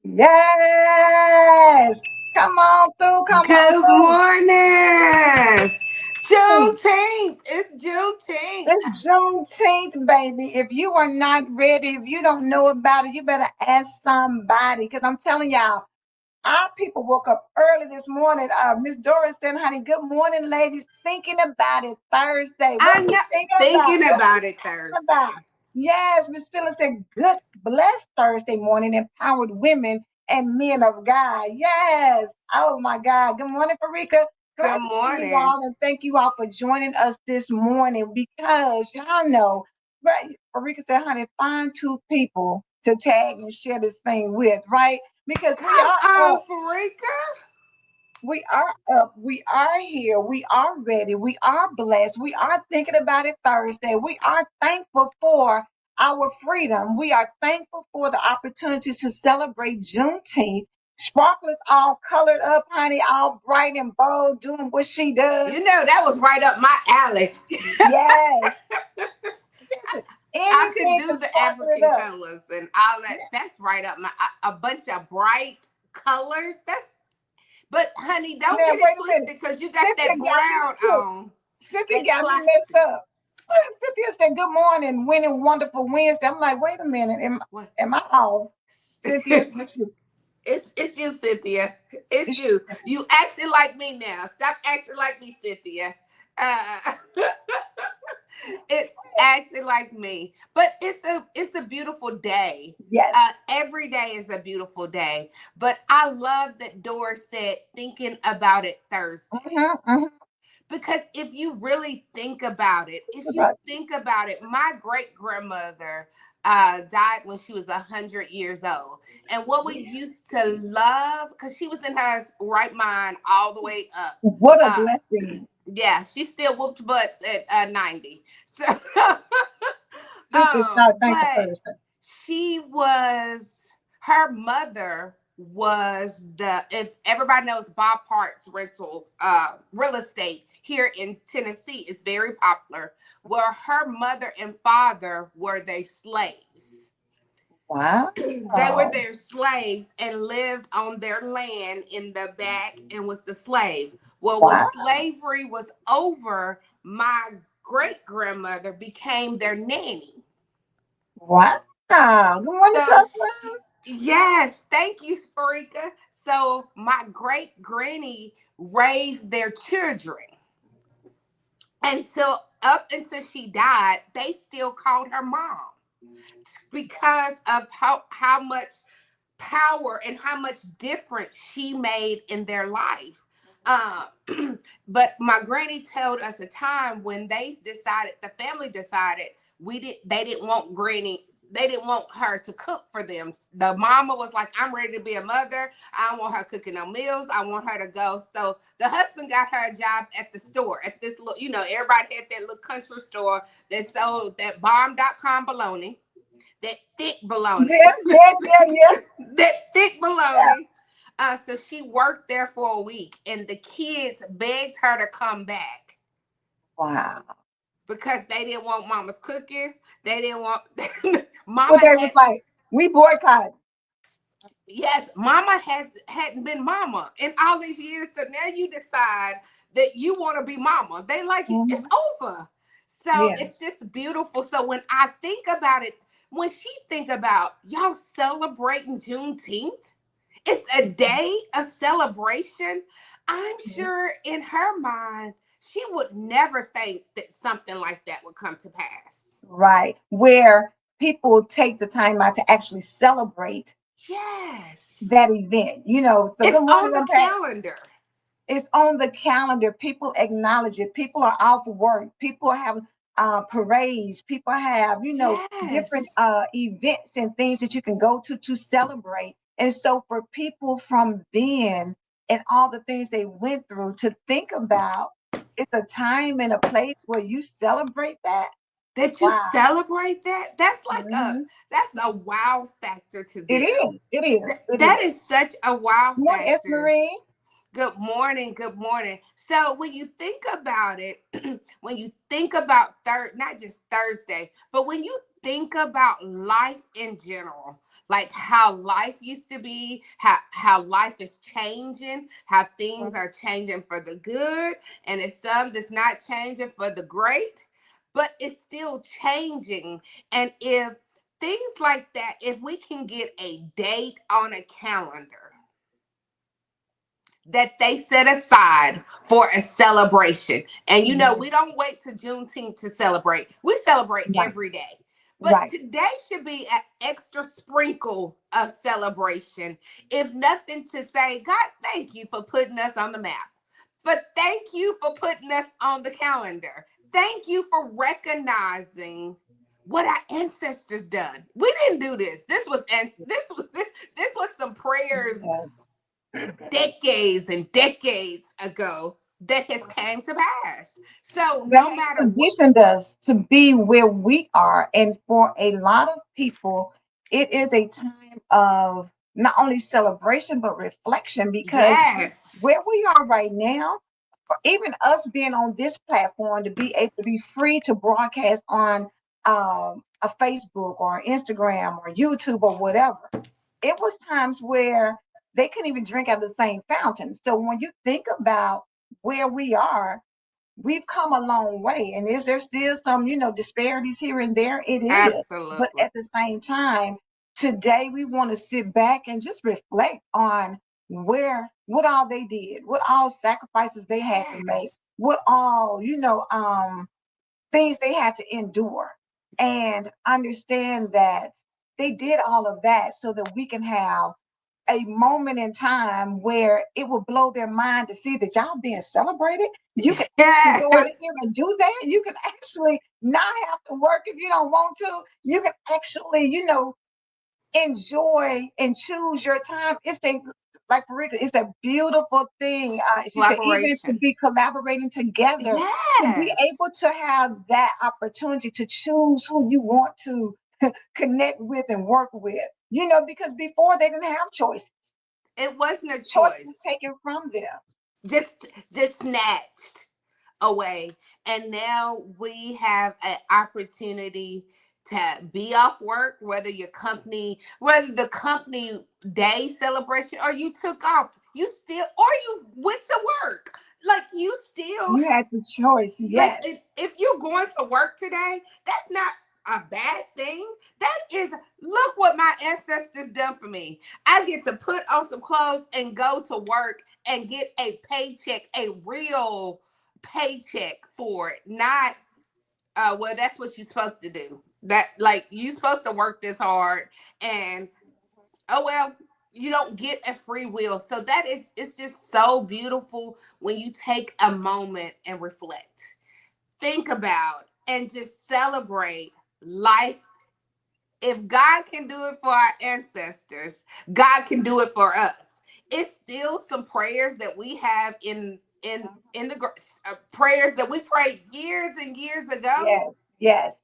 Yes. Come on through. Come on Good through. morning. Juneteenth. It's Juneteenth. It's Juneteenth, baby. If you are not ready, if you don't know about it, you better ask somebody. Because I'm telling y'all, our people woke up early this morning. Miss Doris said, honey, good morning, ladies. Thinking about it Thursday. What I we know. thinking about? Thinking What we about it thinking about? Thursday. Yes, Miss Phyllis said, good, blessed Thursday morning, empowered women and men of God. Yes. Oh, my God. Good morning, Farika. Glad Good to see you morning. all, and thank you all for joining us this morning because y'all know, right? Farika said, honey, find two people to tag and share this thing with, right? Because we Come are on, up. Farika. We are up. We are here. We are ready. We are blessed. We are thinking about it Thursday. We are thankful for our freedom. We are thankful for the opportunity to celebrate Juneteenth. Sparklers all colored up, honey, all bright and bold, doing what she does. You know that was right up my alley. Yes. Listen, I could anything to do the sparkle it African up. colors and all that. Yeah. That's right up my a bunch of bright colors. That's but honey, don't Now, get it wait a minute. twisted because you got Cynthia that got me brown shook. on. Cynthia That got me messed classy. up. Well, Cynthia said, good morning, winning wonderful Wednesday. I'm like, wait a minute, What? am I off? Cynthia, it's it's you, Cynthia. It's you. You acting like me now. Stop acting like me, Cynthia. Uh, it's acting like me. But it's a beautiful day. yes. Every day is a beautiful day. But I love that Doris said thinking about it Thursday. Uh-huh, uh-huh. Because if you really think about it, my great grandmother died when she was 100 years old. And what we used to love, because she was in her right mind all the way up. What a Uh, blessing. yeah, she still whooped butts at 90. So, Cynthia's not thankful but Thursday. she was her mother was the if everybody knows Bob Parks rental real estate here in Tennessee is very popular, where her mother and father were their slaves. Wow. They were their slaves and lived on their land in the back and was the slave. Well, when Wow. slavery was over, my great grandmother became their nanny. Wow. Good morning, So Chuckman. yes, thank you, Sparika. So my great granny raised their children until she died. They still called her mom because of how much power and how much difference she made in their life. But my granny told us a time when the family decided they didn't want granny. They didn't want her to cook for them. The mama was like, I'm ready to be a mother. I don't want her cooking no meals. I want her to go. So the husband got her a job at the store, at this little, everybody had that little country store that sold that bomb.com bologna, that thick bologna. Yeah, yeah, yeah, yeah. That thick Yeah. bologna. So she worked there for a week, and the kids begged her to come back Wow. because they didn't want mama's cooking. They didn't want mama But they was had. like, we boycott. Yes, mama hadn't been mama in all these years. So now you decide that you want to be mama. They like it. It's Hmm. over. So Yeah. it's just beautiful. So when I think about it, when she think about y'all celebrating Juneteenth, it's a day of celebration. I'm Mhm. sure in her mind, she would never think that something like that would come to pass. Right. Where people take the time out to actually celebrate Yes. that event. So It's good morning, on the Ron Pat. calendar. It's on the calendar. People acknowledge it. People are off work. People have parades. People have, different Yes. events and things that you can go to celebrate. And so for people from then and all the things they went through to think about, it's a time and a place where you celebrate that. That you Wow. celebrate that, Hmm. that's a wow factor to It them. is. It is. It That is. is such a wow Good morning, S. factor. Marie. Good morning, good morning. So when you think about it, when you think about not just Thursday, but when you think about life in general, like how life used to be, how life is changing, how things are changing for the good, and it's some that's not changing for the great, but it's still changing. And if things like that, if we can get a date on a calendar that they set aside for a celebration. And Mhm. we don't wait to Juneteenth to celebrate. We celebrate Right. every day. But Right. today should be an extra sprinkle of celebration. If nothing to say, God, thank you for putting us on the map. But thank you for putting us on the calendar. Thank you for recognizing what our ancestors done. We didn't do this. This was some prayers Yes. decades and decades ago that has came to pass. So That no has matter what, positioned us to be where we are. And for a lot of people, it is a time of not only celebration, but reflection because yes, where we are right now, or even us being on this platform to be able to be free to broadcast on a Facebook or Instagram or YouTube or whatever, it was times where they couldn't even drink out of the same fountain. So when you think about where we are, we've come a long way. And is there still some, disparities here and there? It is. But absolutely. at the same time, today we want to sit back and just reflect on what all they did, what all sacrifices they had to make, Yes, what all, things they had to endure, and understand that they did all of that so that we can have a moment in time where it will blow their mind to see that y'all being celebrated. You can actually go out yes. here and do that. You can actually not have to work if you don't want to. You can actually, enjoy and choose your time. Like Marika, it's a beautiful thing. She said, even to Collaboration. be collaborating together, to be able Yes. to have that opportunity to choose who you want to connect with and work with. Because before they didn't have choices. It wasn't a Choice was choice. taken from them. Just snatched away. And now we have an opportunity to be off work, whether the company day celebration or you took off, you still, or you went to work. Like you still, You had the choice, like yes. if you're going to work today, that's not a bad thing. That is, look what my ancestors done for me. I get to put on some clothes and go to work and get a paycheck, a real paycheck for it. Not well, that's what you're supposed to do. That, like, you're supposed to work this hard, and oh well, you don't get a free will. So that is, it's just so beautiful when you take a moment and reflect, think about, and just celebrate life. If God can do it for our ancestors, God can do it for us. It's still some prayers that we have in the prayers that we prayed years and years ago, Yes, yes.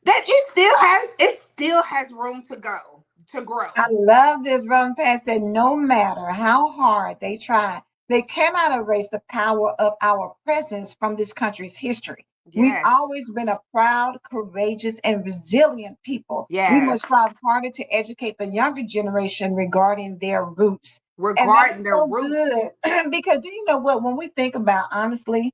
that it still has room to go, to grow. I love this. Reverend Pat said, no matter how hard they try, they cannot erase the power of our presence from this country's history. We've Yes. always been a proud, courageous, and resilient people. We must strive Yes. harder to educate the younger generation regarding their roots. And that is Regarding their so roots. good because do you know what? When we think about honestly,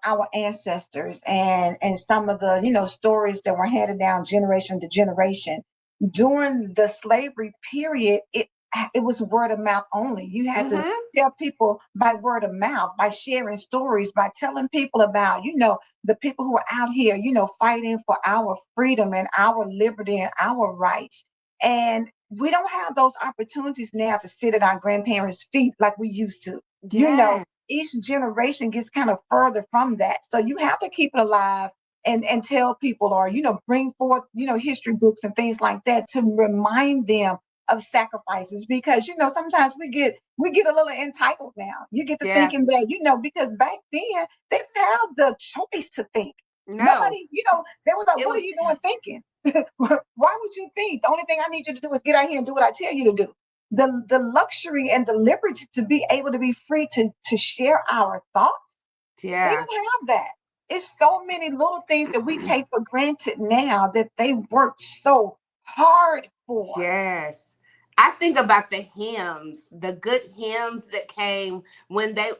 our ancestors and some of the stories that were handed down generation to generation during the slavery period, it was word of mouth only. You had to Mm-hmm. tell people by word of mouth, by sharing stories, by telling people about the people who are out here, fighting for our freedom and our liberty and our rights. And we don't have those opportunities now to sit at our grandparents' feet like we used to. You know, Yeah. each generation gets kind of further from that. So you have to keep it alive and tell people or, bring forth, history books and things like that to remind them of sacrifices because sometimes we get a little entitled now. You get to Yeah. thinking that because back then they didn't have the choice to think. No. Nobody, they were like, It what are was you doing thinking? Why would you think? The only thing I need you to do is get out here and do what I tell you to do. The luxury and the liberty to be able to be free to share our thoughts, they yeah. didn't have that. It's so many little things that we take for granted now that they worked so hard for. Yes. I think about the hymns, the good hymns that came when they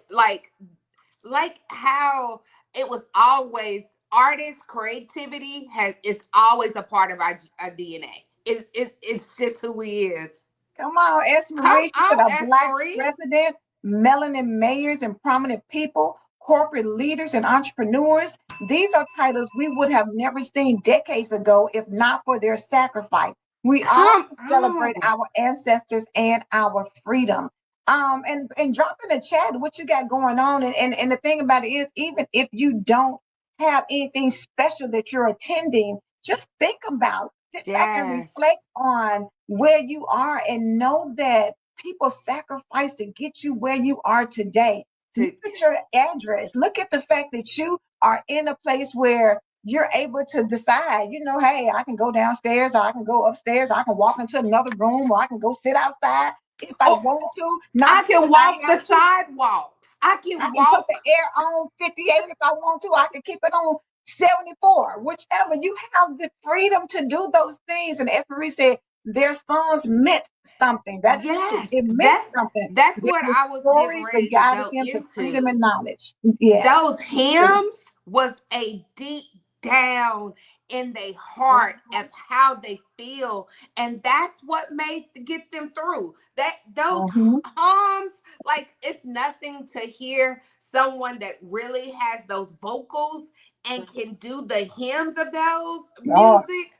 like how it was always artist creativity has is always a part of our DNA. It's just who he is. Come on, Come aspirations that on, are Black Esmeree. president, melanin mayors, and prominent people, corporate leaders, and entrepreneurs. These are titles we would have never seen decades ago if not for their sacrifice. We all Come should celebrate on. our ancestors and our freedom. And drop in the chat what you got going on. And the thing about it is, even if you don't have anything special that you're attending, just think about, sit back and Yes. reflect on where you are and know that people sacrifice to get you where you are today. Look To at your address. Look at the fact that you are in a place where you're able to decide, hey, I can go downstairs or I can go upstairs, or I can walk into another room or I can go sit outside if I oh, want to, not I because can I walk the have to. sidewalks. I I can can put the walk. air on 58 if I want to. I can keep it on 74, whichever. You have the freedom to do those things. And as Marie said, their songs meant something. That is true. Yes, It meant something. that's There what were I was getting stories that ready to guided go them to freedom into. and knowledge. Yes. Those hymns was a deep down in their heart of how they feel, and that's what made get them through that. Those Mm-hmm. hymns, like it's nothing to hear someone that really has those vocals and can do the hymns of those Oh, music.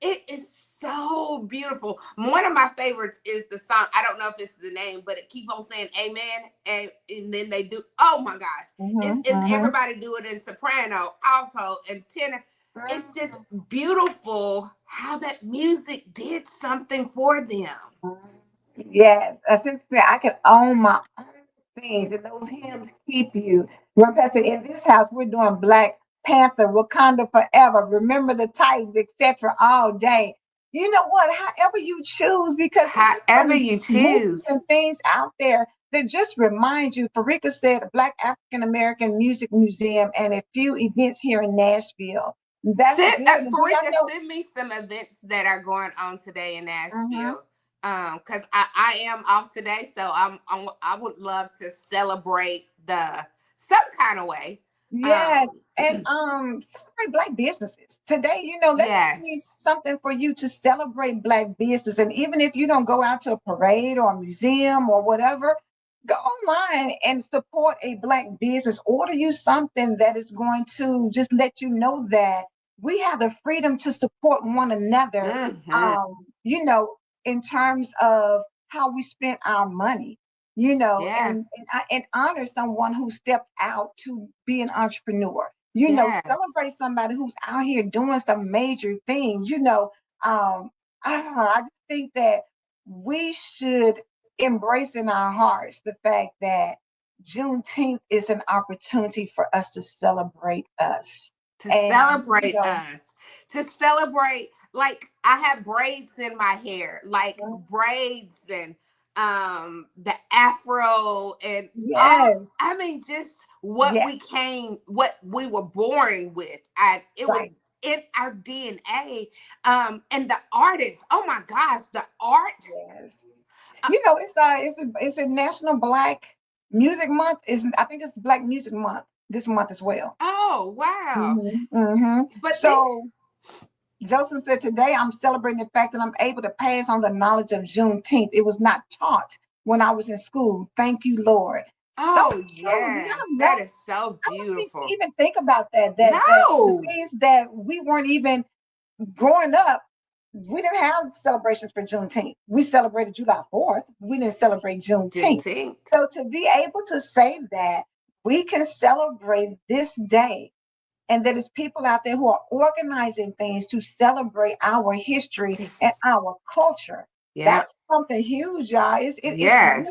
It is so beautiful. One of my favorites is the song. I don't know if it's the name, but it keep on saying amen, and then they do. Oh my gosh, it's mm-hmm, and mm-hmm. everybody do it in soprano, alto, and tenor. It's just beautiful how that music did something for them. Yes, essentially, I can own my own things, and those hymns keep you. Remember, Pastor, in this house, we're doing Black Panther, Wakanda Forever, Remember the Titans, etc. all day. You know what? However you choose, because it's just However some you movies choose, and things out there that just remind you. Farika said, Black African American Music Museum and a few events here in Nashville. That's send good. And do y'all Farika, know? send me some events that are going on today in Mhm. Nashville. Because I am off today, so I would love to celebrate the some kind of way. Yes, Um, and celebrate Black businesses today. Let this be yes, something for you to celebrate Black business. And even if you don't go out to a parade or a museum or whatever, go online and support a Black business. Order you something that is going to just let you know that we have the freedom to support one another. hmm Um, you know, in terms of how we spent our money, yeah, and honor someone who stepped out to be an entrepreneur. yes, Celebrate somebody who's out here doing some major things. I don't know. I just think that we should embrace in our hearts the fact that Juneteenth is an opportunity for us to celebrate us. to And, celebrate us, to celebrate. Like I have braids in my hair, like braids and the afro and all. Yes. I mean, just Yes. what we were born with. And it was Right. in our DNA. And the artists, oh my gosh, the art. Yes. uh, It's a National Black Music Month. Is I think it's Black Music Month this month as well. oh wow. Hmm. But think, So Joseph said, today I'm celebrating the fact that I'm able to pass on the knowledge of Juneteenth. It was not taught when I was in school. Thank you, Lord. So oh true. Do yes, y'all know? that is so I don't think we beautiful. even think about that. That the No. things that we weren't even growing up, we didn't have celebrations for Juneteenth. We celebrated July 4th. We didn't celebrate Juneteenth. Juneteenth. So to be able to say that we can celebrate this day and that there's people out there who are organizing things to celebrate our history and Just our culture. yep. That's something huge, y'all. It's really, Yes.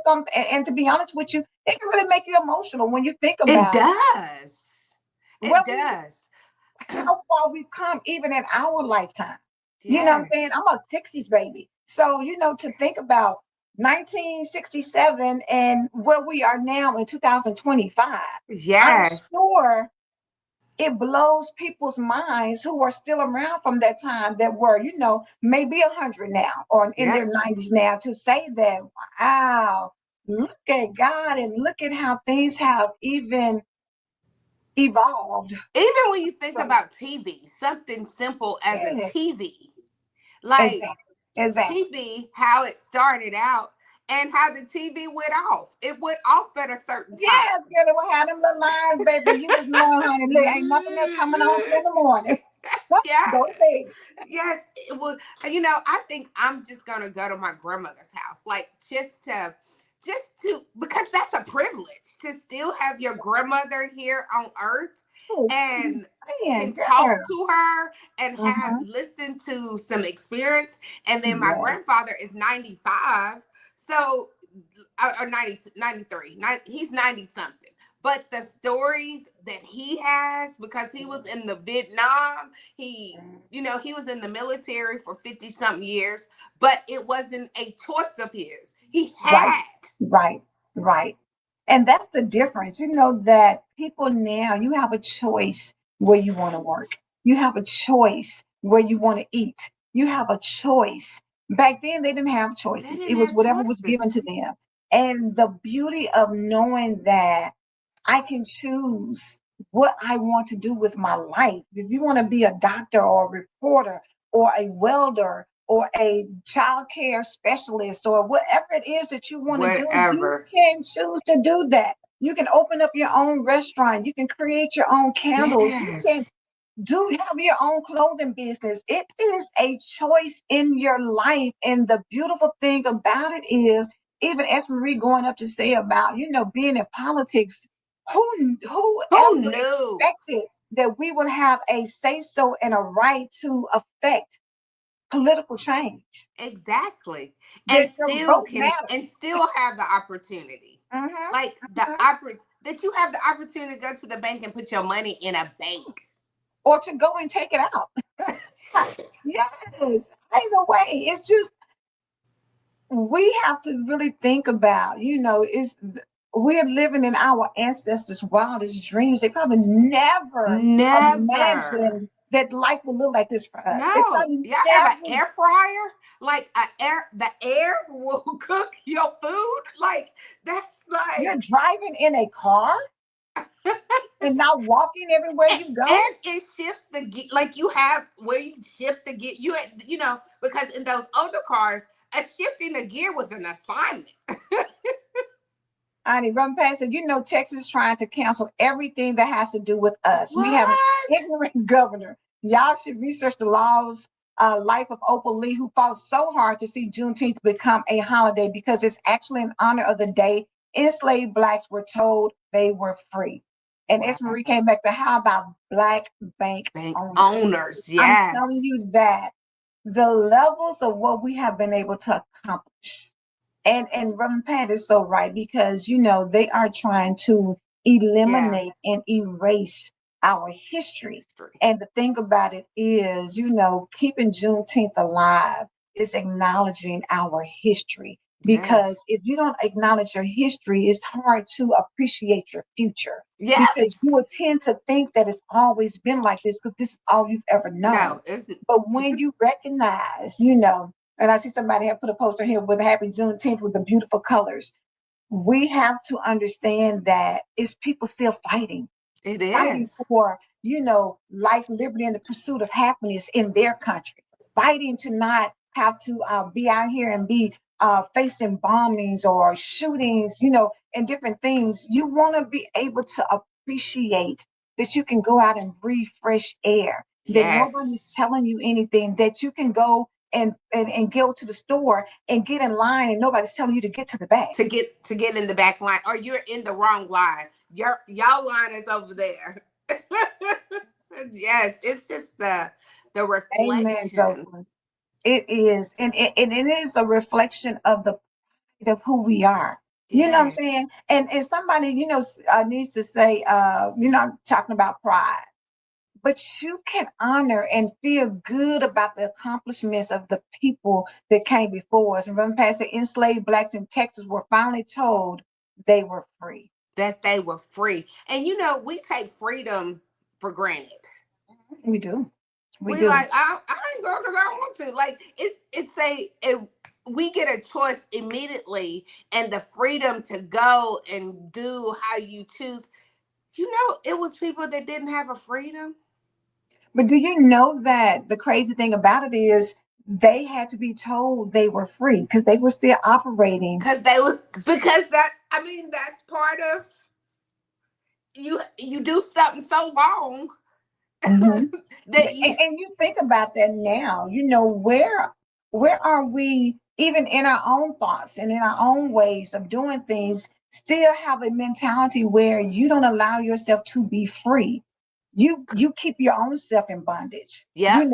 something. And to be honest with you, it can really make you emotional when you think It about does. where It we, does. how far we've come, even in our lifetime. You know what I'm saying? I'm Yes. a 60s baby. So, to think about 1967 and where we are now in 2025, I'm Yes. sure it blows people's minds who are still around from that time that were, maybe 100 now or in their Yep. 90s now to say that, wow, look at God and look at how things have even evolved. Even when you think So, about TV, something simple as a yeah, TV, like exactly. Exactly. TV, how it started out and how the TV went off. It went off at a certain time. Yes, girl, it will have them little lines, baby. You was knowing, honey. Look, ain't nothing else coming on till in the morning. Yeah. Go to bed. Yes, it was. I think I'm just gonna go to my grandmother's house, like just to because that's a privilege to still have your grandmother here on earth Oh, what are you and saying, can talk girl? to her and have Mm-hmm. listen to some experience. And then my Yes. grandfather is 95, so or 90, 93, he's 90 something. But the stories that he has, because he was in the Vietnam, he was in the military for 50 something years, but it wasn't a choice of his. He Right, had. right, right. And that's the difference. You know that people now, you have a choice where you want to work. You have a choice where you want to eat. You have a choice. Back then, they didn't have They choices. It didn't was have whatever was given to choices. them. And the beauty of knowing that I can choose what I want to do with my life. If you want to be a doctor or a reporter or a welder or a child care specialist or whatever it is that you want to do, you Whatever. can choose to do that. You can open up your own restaurant. You can create your own candles. You can Yes. do have your own clothing business. It is a choice in your life. And the beautiful thing about it is, even as Marie going up to say about, being in politics, who Who ever knew? expected that we would have a say so and a right to affect political change? Exactly. And That your still vote can and matters. still have the opportunity. Hmm. Like that you have the opportunity to go to the bank and put your money in a bank. Or to go and take it out. Yes. Either way, it's just we have to really think about, is we're living in our ancestors' wildest dreams. They probably never Never. imagined that life would look like this for us. They No. probably Y'all have an never. air fryer? Like the air will cook your food? Like that's You're like driving in a car and not walking everywhere you go. and it shifts the gear, like you have where you shift the gear. Because in those older cars, a shifting the gear was an assignment. I run past it. Texas trying to cancel everything that has to do with us. We have an What? ignorant governor. Y'all should research the laws, life of Opal Lee, who fought so hard to see Juneteenth become a holiday because it's actually in honor of the day enslaved blacks were told they were free. And Wow. S. Marie came back to how about black bank Bank owners? owners, I'm telling yes. you that the levels of what we have been able to accomplish, and Reverend Pat is so right because they are trying to Yeah. eliminate and erase our history. History. And the thing about it is, keeping Juneteenth alive is acknowledging our history. because Yes. if you don't acknowledge your history, it's hard to appreciate your future Yeah. because you will tend to think that it's always been like this because this is all you've ever known. No, it's But when you recognize, and I see somebody have put a poster here with Happy Juneteenth with the beautiful colors, we have to understand that it's people still it fighting is. for, life, liberty, and the pursuit of happiness in their country, fighting to not have to be out here and be facing bombings or shootings, and different things. You want to be able to appreciate that you can go out and breathe fresh air, that nobody's Yes. telling you anything, that you can go and go to the store and get in line and nobody's telling you to get to the back. To get in the back line, or you're in the wrong line. Y'all line is over there. Yes, it's just the Amen, reflection. Jocelyn. It is, and it is a reflection of who we are. You know what I'm Yeah. saying? And somebody, needs to say, I'm talking about pride, but you can honor and feel good about the accomplishments of the people that came before us. And remember, Pastor, enslaved blacks in Texas were finally told they were free. That they were free. And we take freedom for granted. We do. We We do. like, I ain't going because I don't want to. Like, we get a choice immediately, and the freedom to go and do how you choose. It was people that didn't have a freedom But do you know that the crazy thing about it is they had to be told they were free because they were still operating. because that's part of you do something so wrong Mhm. that you And you think about that now, where are we even in our own thoughts and in our own ways of doing things, still have a mentality where you don't allow yourself to be free. You keep your own self in bondage, yep,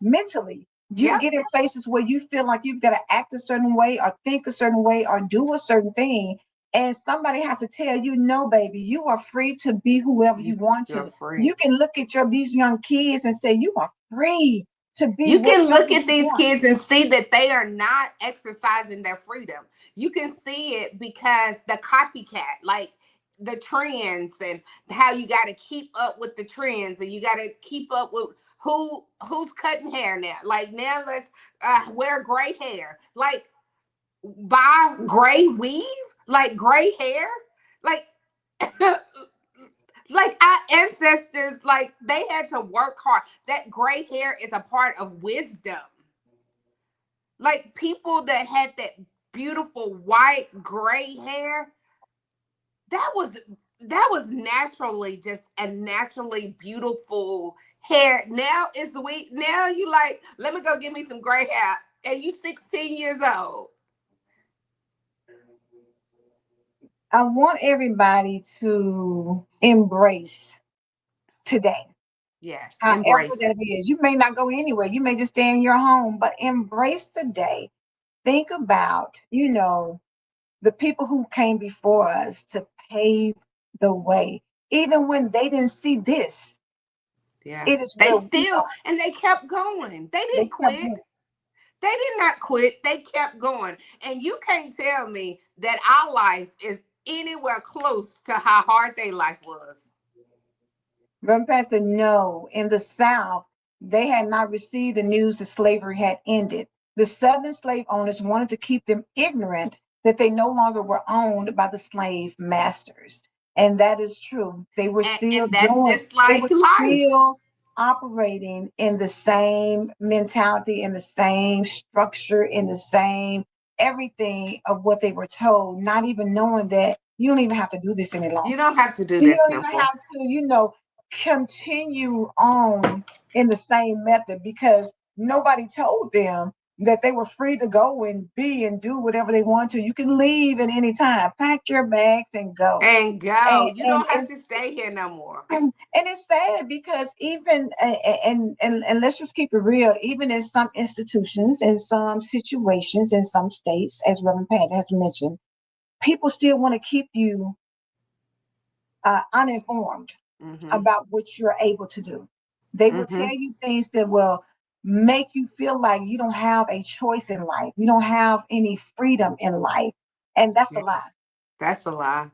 mentally. You yep. get in places where you feel like you've got to act a certain way or think a certain way or do a certain thing. And somebody has to tell you, no, baby, you are free to be whoever you want You're to. free. You can look at these young kids and say, you are free to be You can whatever look at you these want. kids and see that they are not exercising their freedom. You can see it because the copycat, like the trends, and how you got to keep up with the trends, and you got to keep up with who's cutting hair now. Like, now let's wear gray hair. Like, buy gray weave, like gray hair, like like our ancestors, like they had to work hard. That gray hair is a part of wisdom. Like, people that had that beautiful white gray hair, that was naturally just a naturally beautiful hair. Now it's we now you like, let me go get me some gray hair, and you 16 years old. I want everybody to embrace today, Yes, however embrace that it. is. You may not go anywhere, you may just stay in your home, but embrace today. Think about, the people who came before us to pave the way. Even when they didn't see this, Yeah. it is They where we still, are. and they kept going. They They didn't kept quit. going. They did not quit. They kept going. And you can't tell me that our life is anywhere close to how hard their life was. Reverend Pastor, no, in the South, they had not received the news that slavery had ended. The Southern slave owners wanted to keep them ignorant that they no longer were owned by the slave masters. And that is true. And that's just They like were life. still operating in the same mentality, in the same structure, in the same everything of what they were told, not even knowing that you don't even have to do this any You longer. don't have to do You this don't no even more. have to, continue on in the same method because nobody told them that they were free to go and be and do whatever they want to. You can leave at any time, pack your bags and go. And go. And You and don't have and to stay here no more. and it's sad because even and let's just keep it real. Even in some institutions, in some situations, in some states, as Reverend Pat has mentioned, people still want to keep you uninformed Mm-hmm. about what you're able to do. They will tell Mm-hmm. you things that will. make you feel like you don't have a choice in life. You don't have any freedom in life. And that's a Yeah, lie. that's a lie.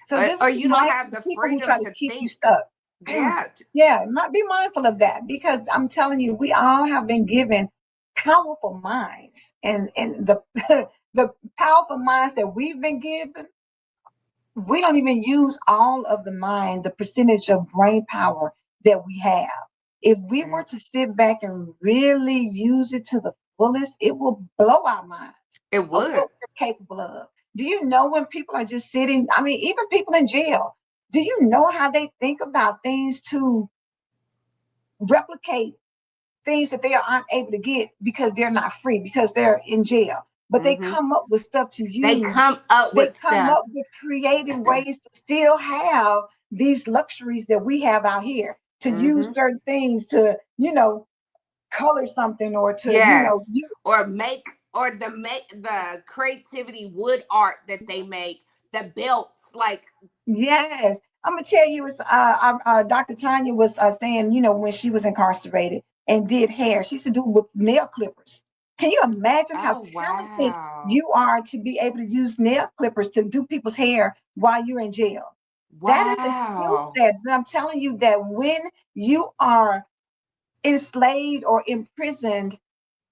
So just Or be you don't have mindful the of people who freedom try to to keep you think. stuck. Yeah. Yeah, be mindful of that because I'm telling you, we all have been given powerful minds. And the the powerful minds that we've been given, we don't even use all of the mind, the percentage of brain power that we have. If we Yeah. were to sit back and really use it to the fullest, it will blow our minds It of what would. we're capable of. Do you know when people are just sitting? I mean, even people in jail, do you know how they think about things to replicate things that they are unable to get because they're not free, because they're in jail? But they Hmm. come up with stuff to They use. come up They with come stuff. up with creative ways to still have these luxuries that we have out here, to use Hmm. certain things to, color something or to, Yes. Or make or the creativity wood art that they make, the belts, like yes. I'm gonna tell you, it's Dr. Tanya was saying, when she was incarcerated and did hair, she used to do it with nail clippers. Can you imagine how oh talented wow. you are to be able to use nail clippers to do people's hair while you're in jail? That is a skill Wow. set. And I'm telling you that when you are enslaved or imprisoned,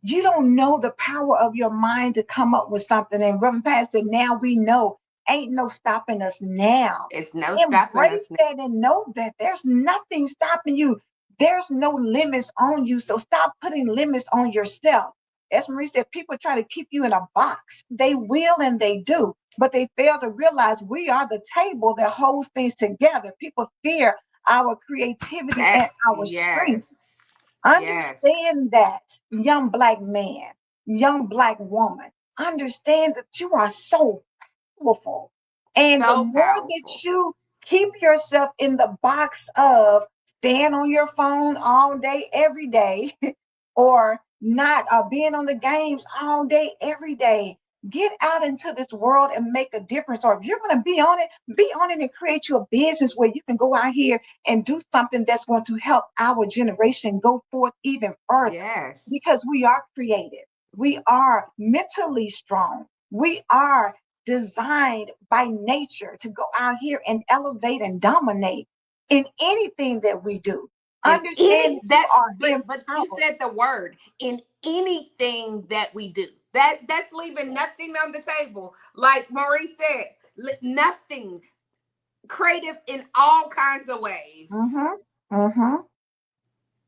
you don't know the power of your mind to come up with something. And Reverend Pastor, now we know ain't no stopping us now. It's no stopping us Embrace now. that and know that there's nothing stopping you. There's no limits on you. So stop putting limits on yourself. As Marie said, people try to keep you in a box. They will and they do, but they fail to realize we are the table that holds things together. People fear our creativity That and our strength. yes. Yes. Understand that, young Black man, young Black woman. Understand that you are so powerful. And the So more that powerful. you keep yourself in the box of staying on your phone all day, every day, or not being on the games all day, every day, get out into this world and make a difference. Or if you're going to be on it and create you a business where you can go out here and do something that's going to help our generation go forth even further, Yes. because we are creative. We are mentally strong. We are designed by nature to go out here and elevate and dominate in anything that we do. In Understand any that you that are but you empowered. said the word in anything that we do. That's leaving nothing on the table. Like Maurice said, nothing creative in all kinds of ways. Mm-hmm. Mm-hmm.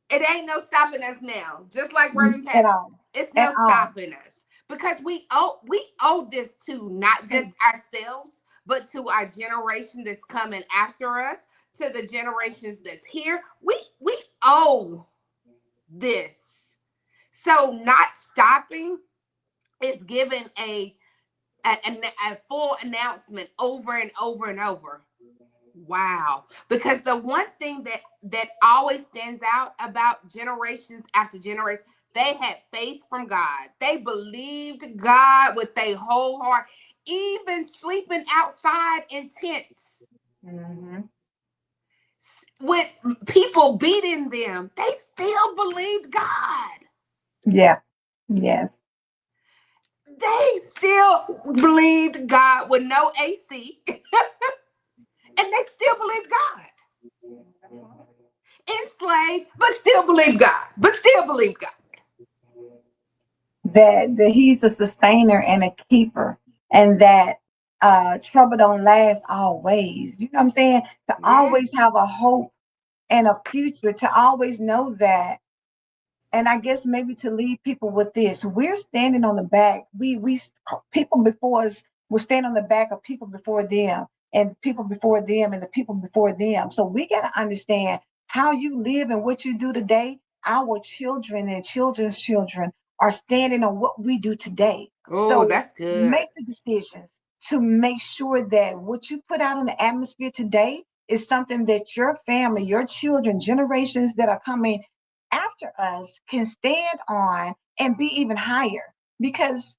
It ain't no stopping us now. Just like Reverend At Pastor, all. it's At no all. stopping us because we owe this to not just And ourselves, but to our generation that's coming after us, to the generations that's here. We owe this. So not stopping is giving a full announcement over and over and over. Wow. Because the one thing that always stands out about generations after generations, they had faith from God. They believed God with their whole heart, even sleeping outside in tents mm-hmm. with people beating them. They still believed God. Yeah. Yes. They still believed God with no AC, and they still believed God. Enslaved, but still believe God. But still believe God. That he's a sustainer and a keeper, and that trouble don't last always. You know what I'm saying? To Yeah. always have a hope and a future, to always know that. And I guess maybe to leave people with this, we're standing on the back. We people before us were standing on the back of people before them, and people before them, and the people before them. So we got to understand how you live and what you do today. Our children and children's children are standing on what we do today. Oh, So that's good. make the decisions to make sure that what you put out in the atmosphere today is something that your family, your children, generations that are coming after us can stand on and be even higher. Because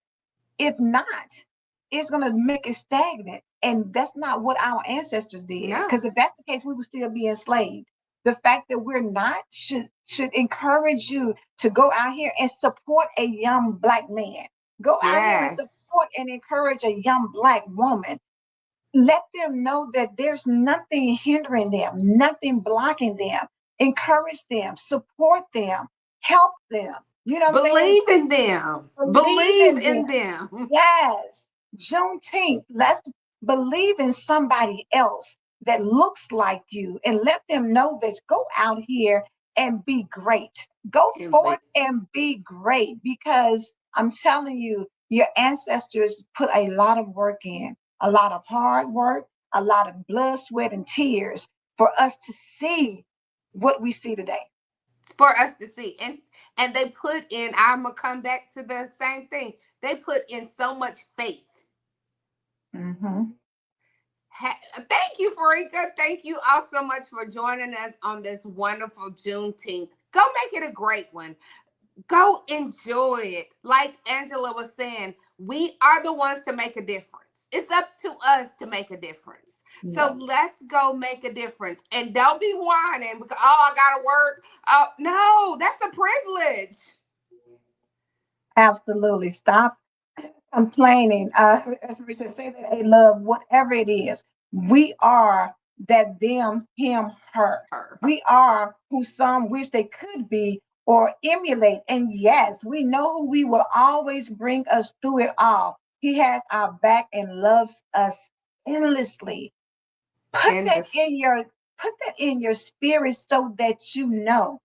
if not, it's going to make it stagnant. And that's not what our ancestors did. No. Because if that's the case, we would still be enslaved. The fact that we're not should encourage you to go out here and support a young Black man. Go out here and Yes. support and encourage a young Black woman. Let them know that there's nothing hindering them, nothing blocking them. Encourage them, support them, help them. You know what I'm saying? Believe in them. Believe Believe in in them. them. Yes. Juneteenth. Let's believe in somebody else that looks like you and let them know that go out here and be great. Go And forth be, and be great because I'm telling you, your ancestors put a lot of work in, a lot of hard work, a lot of blood, sweat, and tears for us to see what we see today. for us to see. And they put in, I'm gonna come back to the same thing. They put in so much faith. Mm-hmm. Thank you, Farika. Thank you all so much for joining us on this wonderful Juneteenth. Go make it a great one. Go enjoy it. Like Angela was saying, we are the ones to make a difference. It's up to us to make a difference. Yeah. So let's go make a difference. And don't be whining because, oh, I got to work. Oh, no, that's a privilege. Absolutely. Stop complaining. As we should say that a love, whatever it is, we are that them, him, her. Her. We are who some wish they could be or emulate. And yes, we know who we will always bring us through it all. He has our back and loves us endlessly. Put And that this, in your put that in your spirit so that you know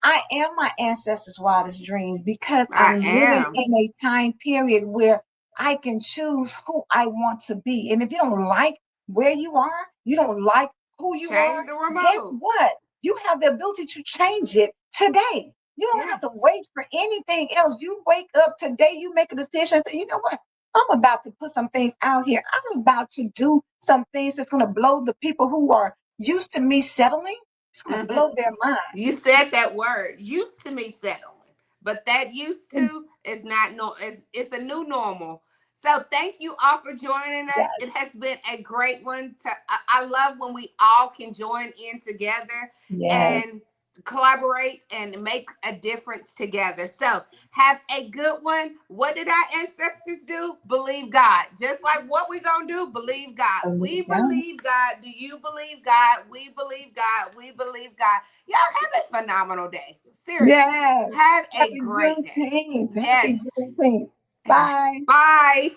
I am my ancestors' wildest dreams because I I'm living am. in a time period where I can choose who I want to be. And if you don't like where you are, you don't like who you Change are, the guess remote. what? You have the ability to change it today. You don't have to Yes. wait for anything else. You wake up today, you make a decision. Say, you know what? I'm about to put some things out here. I'm about to do some things that's going to blow the people who are used to me settling. It's going to Mhm. blow their mind. You said that word. Used to me settling. But that used And to is not no it's a new normal. So thank you all for joining us. It yes, has been a great one. I love when we all can join in together yes, and collaborate and make a difference together. So have a good one. What did our ancestors do? Believe God. Just like what we gonna do? Believe God. We believe God. believe God. Do you believe God? We believe God. We believe God. Y'all have a phenomenal day. Seriously. Yes. Have a Happy great day. Juneteenth. Yes. Happy Juneteenth. Bye. Bye.